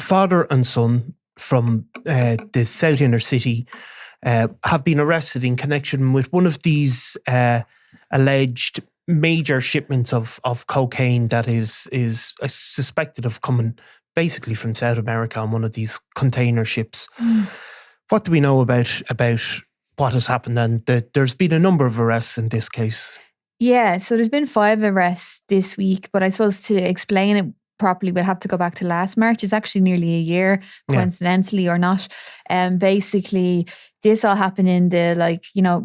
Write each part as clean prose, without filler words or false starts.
father and son from the South Inner City have been arrested in connection with one of these alleged major shipments of cocaine that is suspected of coming basically from South America on one of these container ships. What do we know about what has happened? And there's been a number of arrests in this case. Yeah, so there's been 5 arrests this week, but I suppose to explain it properly, we'll have to go back to last March. It's actually nearly a year, coincidentally or not. Basically, this all happened in the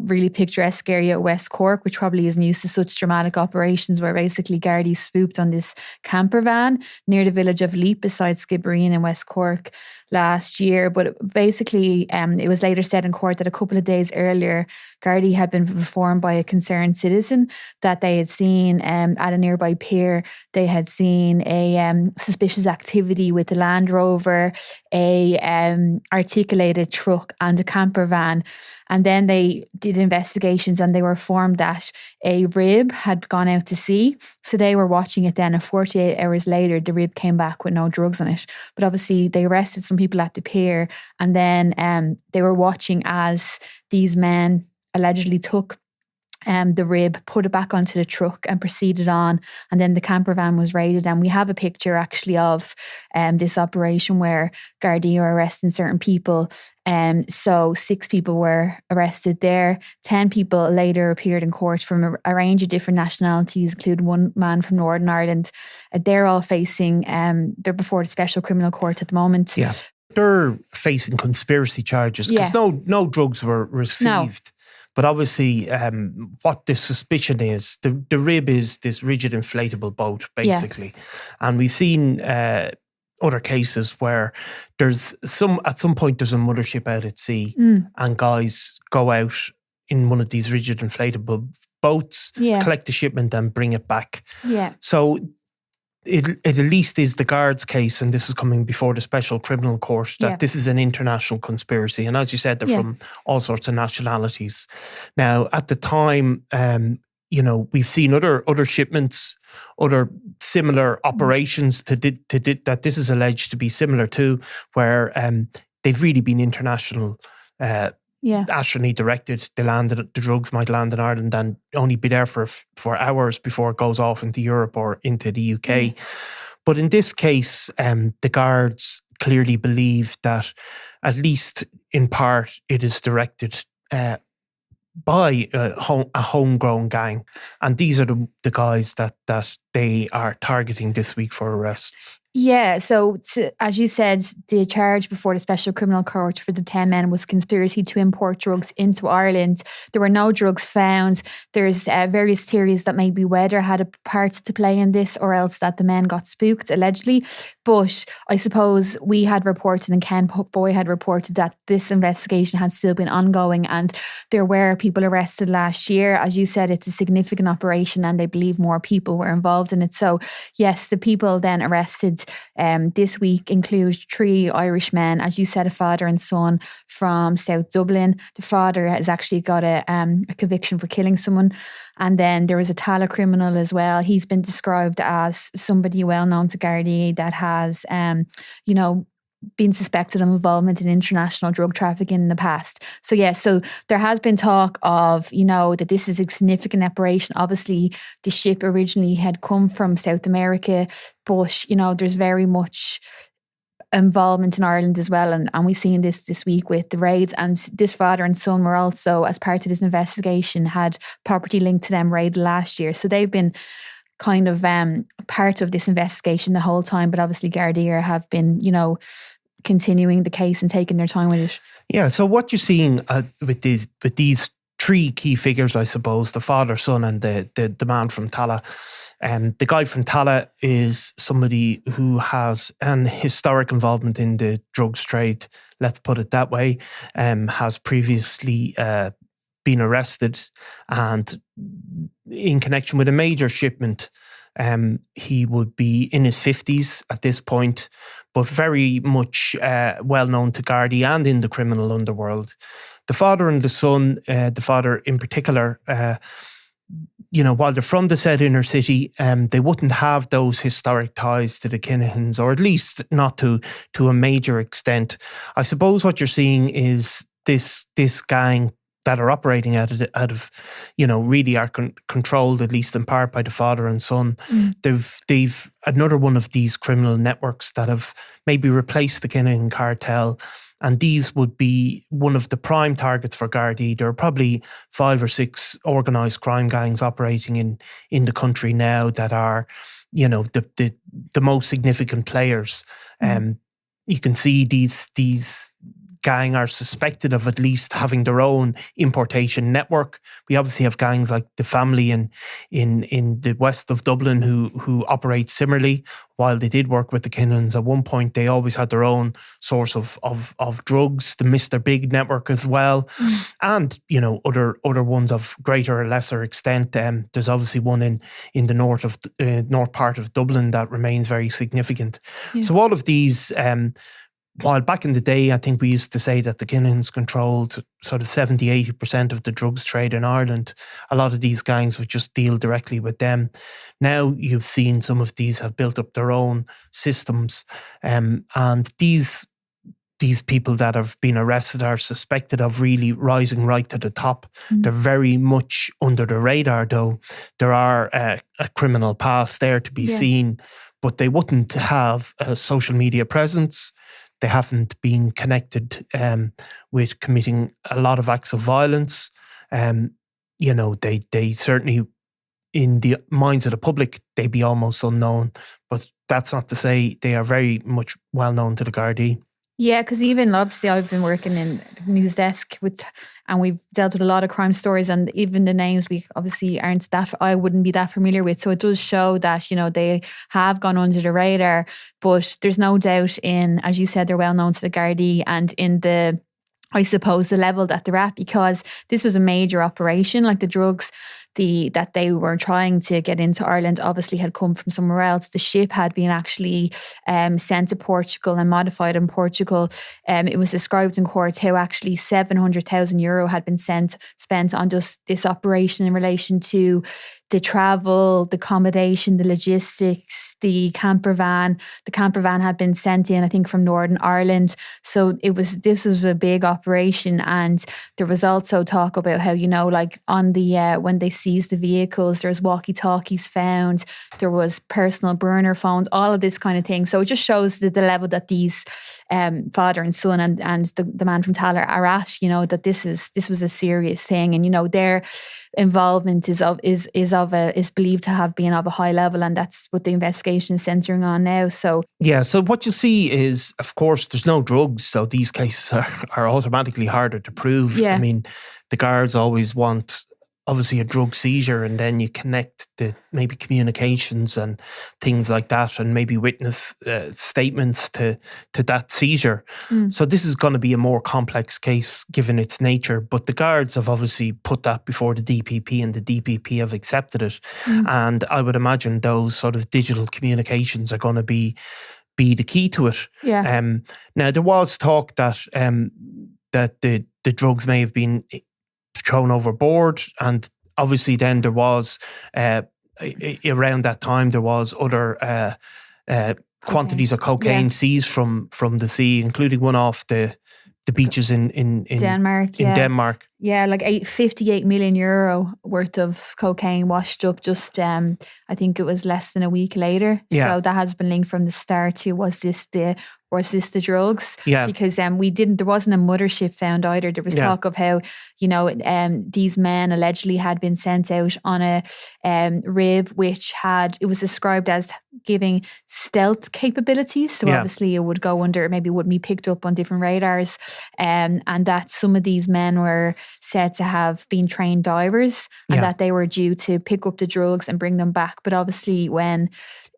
really picturesque area at West Cork, which probably isn't used to such dramatic operations, where basically gardaí swooped on this camper van near the village of Leap beside Skibbereen in West Cork last year. But basically, it was later said in court that a couple of days earlier, gardaí had been informed by a concerned citizen that they had seen at a nearby pier, they had seen a suspicious activity with a Land Rover, a articulated truck and a camper van. And then they did investigations and they were informed that a rib had gone out to sea. So they were watching it then, and 48 hours later, the rib came back with no drugs on it. But obviously they arrested some people at the pier, and then they were watching as these men allegedly took the rib, put it back onto the truck and proceeded on. And then the camper van was raided. And we have a picture actually of this operation where gardaí are arresting certain people. So 6 people were arrested there. 10 people later appeared in court from a range of different nationalities, including one man from Northern Ireland. They're all facing, they're before the Special Criminal Court at the moment. Yeah. They're facing conspiracy charges because no drugs were received. No. But obviously, what the suspicion is, the rib is this rigid inflatable boat, basically. Yeah. And we've seen other cases where at some point there's a mothership out at sea and guys go out in one of these rigid inflatable boats, collect the shipment and bring it back. Yeah. So it at least is the guards' case, and this is coming before the Special Criminal Court, that this is an international conspiracy. And as you said, they're from all sorts of nationalities. Now, at the time, we've seen other shipments, other similar operations that this is alleged to be similar to, where they've really been international. Astronaut directed. The drugs might land in Ireland and only be there for hours before it goes off into Europe or into the UK. But in this case, the guards clearly believe that, at least in part, it is directed by a homegrown gang, and these are the guys that they are targeting this week for arrests. Yeah, so as you said, the charge before the Special Criminal Court for the 10 men was conspiracy to import drugs into Ireland. There were no drugs found. There's various theories that maybe weather had a part to play in this, or else that the men got spooked, allegedly. But I suppose we had reported, and Ken Boy had reported, that this investigation had still been ongoing, and there were people arrested last year. As you said, it's a significant operation and they believe more people were involved in it. So yes, the people then arrested this week include 3 Irish men, as you said, a father and son from South Dublin. The father has actually got a conviction for killing someone. And then there was a Tallaght criminal as well. He's been described as somebody well known to Gardaí that has, been suspected of involvement in international drug trafficking in the past. So so there has been talk of, that this is a significant operation. Obviously, the ship originally had come from South America, but, there's very much involvement in Ireland as well. And we've seen this week with the raids. And this father and son were also, as part of this investigation, had property linked to them raided last year. So they've been kind of part of this investigation the whole time. But obviously Gardaí have been, continuing the case and taking their time with it. Yeah, so what you're seeing with these 3 key figures, I suppose, the father, son and the man from Tallaght. The guy from Tallaght is somebody who has an historic involvement in the drugs trade, let's put it that way, has previously been arrested, and in connection with a major shipment. He would be in his 50s at this point, but very much well known to Gardaí and in the criminal underworld. The father and the son, the father in particular, while they're from the said inner city, they wouldn't have those historic ties to the Kinahans, or at least not to a major extent. I suppose what you're seeing is this gang that are operating out of really are controlled, at least in part, by the father and son. They've another one of these criminal networks that have maybe replaced the Kinahan cartel. And these would be one of the prime targets for Gardaí. There are probably 5 or 6 organised crime gangs operating in the country now that are, the most significant players. You can see these gang are suspected of at least having their own importation network. We obviously have gangs like the family in the west of Dublin who operate similarly. While they did work with the Kinahans at one point, they always had their own source of drugs, the Mr. Big network as well. And, other ones of greater or lesser extent. There's obviously one in the north part of Dublin that remains very significant. Yeah. So all of these, while back in the day, I think we used to say that the Kinahans controlled sort of 70-80% of the drugs trade in Ireland, a lot of these gangs would just deal directly with them. Now you've seen some of these have built up their own systems, and these people that have been arrested are suspected of really rising right to the top. They're very much under the radar, though. There are a criminal past there to be seen, but they wouldn't have a social media presence. They haven't been connected with committing a lot of acts of violence. They certainly, in the minds of the public, they'd be almost unknown. But that's not to say they are very much well known to the Gardaí. Yeah, because even obviously I've been working in news desk and we've dealt with a lot of crime stories, and even the names we obviously I wouldn't be that familiar with. So it does show that, they have gone under the radar, but there's no doubt as you said, they're well known to the Gardaí and in the level that they're at, because this was a major operation. Like the drugs that they were trying to get into Ireland obviously had come from somewhere else. The ship had been actually sent to Portugal and modified in Portugal. It was described in court how actually €700,000 had been spent on just this operation in relation to the travel, the accommodation, the logistics, the camper van. The camper van had been sent in, I think, from Northern Ireland. So this was a big operation. And there was also talk about how, like on the when they seized the vehicles, there's walkie-talkies found, there was personal burner phones, all of this kind of thing. So it just shows the level that these father and son and the man from Tallaght are at, that this was a serious thing. And, their involvement is believed to have been of a high level, and that's what the investigation is centering on now. So what you see is, of course, there's no drugs, so these cases are automatically harder to prove. I mean, the guards always want obviously a drug seizure, and then you connect the maybe communications and things like that, and maybe witness statements to that seizure. So this is going to be a more complex case given its nature, but the guards have obviously put that before the DPP, and the DPP have accepted it. And I would imagine those sort of digital communications are going to be the key to it. Now there was talk that the drugs may have been thrown overboard, and obviously then there was around that time there was other quantities of cocaine seized from the sea, including one off the beaches in Denmark. Denmark. Yeah, like €58 million worth of cocaine washed up just, I think it was less than a week later. So that has been linked from the start to was this the drugs? Because there wasn't a mothership found either. There was talk of how, these men allegedly had been sent out on a rib it was described as giving stealth capabilities. So obviously it would go under, maybe wouldn't be picked up on different radars. And that some of these men were said to have been trained divers, and that they were due to pick up the drugs and bring them back. But obviously when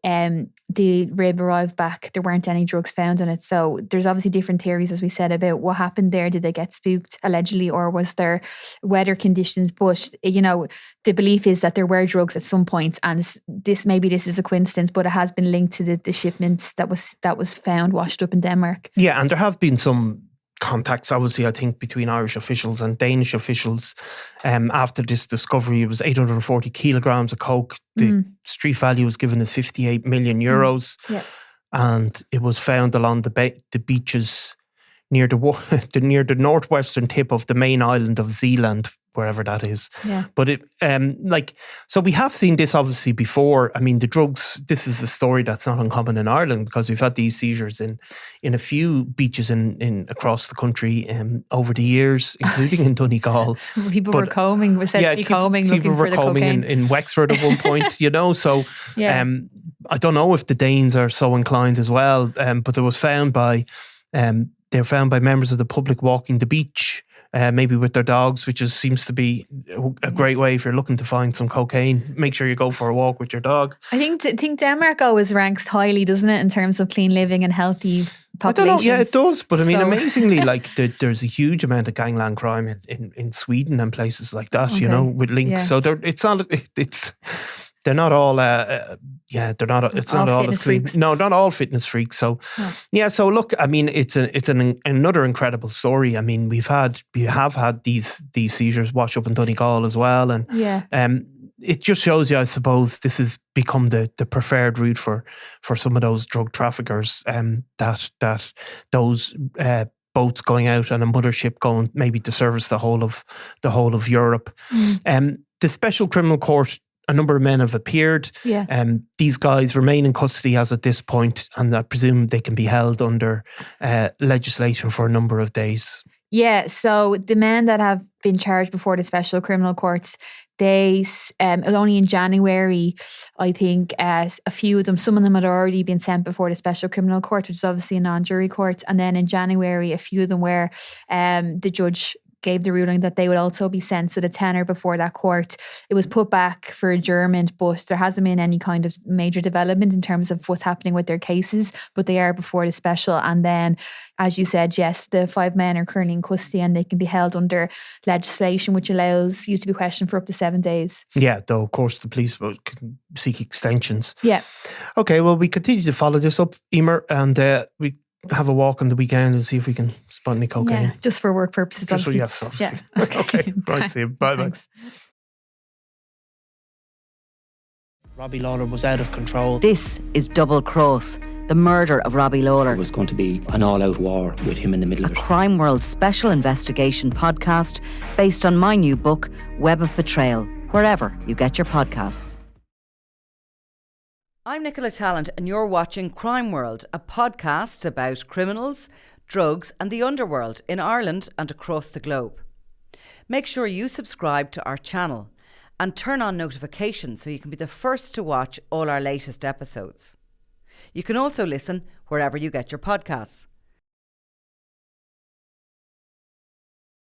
the rib arrived back, there weren't any drugs found in it. So there's obviously different theories, as we said, about what happened there. Did they get spooked, allegedly, or was there weather conditions? But, the belief is that there were drugs at some point, and this is a coincidence, but it has been linked to the shipment that was found washed up in Denmark. Yeah, and there have been some contacts, obviously, I think, between Irish officials and Danish officials. After this discovery, it was 840 kilograms of coke. The street value was given as 58 million euros. Yeah. And it was found along the beaches near the northwestern tip of the main island of Zealand, wherever that is. Yeah. But so we have seen this obviously before. I mean, the drugs, this is a story that's not uncommon in Ireland, because we've had these seizures in a few beaches in across the country over the years, including in Donegal. People were combing looking for the cocaine. In Wexford at one point, so I don't know if the Danes are so inclined as well, but it was found by members of the public walking the beach, maybe with their dogs, which seems to be a great way if you're looking to find some cocaine. Make sure you go for a walk with your dog. I think Denmark always ranks highly, doesn't it, in terms of clean living and healthy populations? I don't know. Yeah, it does. But I mean, amazingly, like there's a huge amount of gangland crime in Sweden and places like that. With links. Yeah. So they're not all. They're not. It's not all as clean. No, not all fitness freaks. So, So look, I mean, it's another incredible story. I mean, we have had these seizures wash up in Donegal as well, and it just shows you, I suppose, this has become the preferred route for some of those drug traffickers. That those boats going out and a mothership going maybe to service the whole of Europe. The Special Criminal Court. A number of men have appeared. Yeah. These guys remain in custody as at this point, and I presume they can be held under legislation for a number of days. Yeah, so the men that have been charged before the Special Criminal Courts, they only in January, I think, a few of them, some of them had already been sent before the Special Criminal Court, which is obviously a non-jury court, and then in January, a few of them were the judge gave the ruling that they would also be sent. So the tenor before that court, it was put back for adjournment, but there hasn't been any kind of major development in terms of what's happening with their cases, but they are before the special. And then, as you said, yes, the 5 men are currently in custody and they can be held under legislation which allows you to be questioned for up to 7 days. Yeah, though of course the police can seek extensions. Yeah. Okay, well, we continue to follow this up, Eimear, and we have a walk on the weekend and see if we can spot any cocaine. Yeah, just for work purposes, obviously. Yes, obviously. Yeah. Okay, right, see you. Bye-bye. Robbie Lawler was out of control. This is Double Cross, the murder of Robbie Lawler. It was going to be an all-out war with him in the middle of it. A Crime World special investigation podcast based on my new book, Web of Betrayal, wherever you get your podcasts. I'm Nicola Tallant and you're watching Crime World, a podcast about criminals, drugs and the underworld in Ireland and across the globe. Make sure you subscribe to our channel and turn on notifications so you can be the first to watch all our latest episodes. You can also listen wherever you get your podcasts.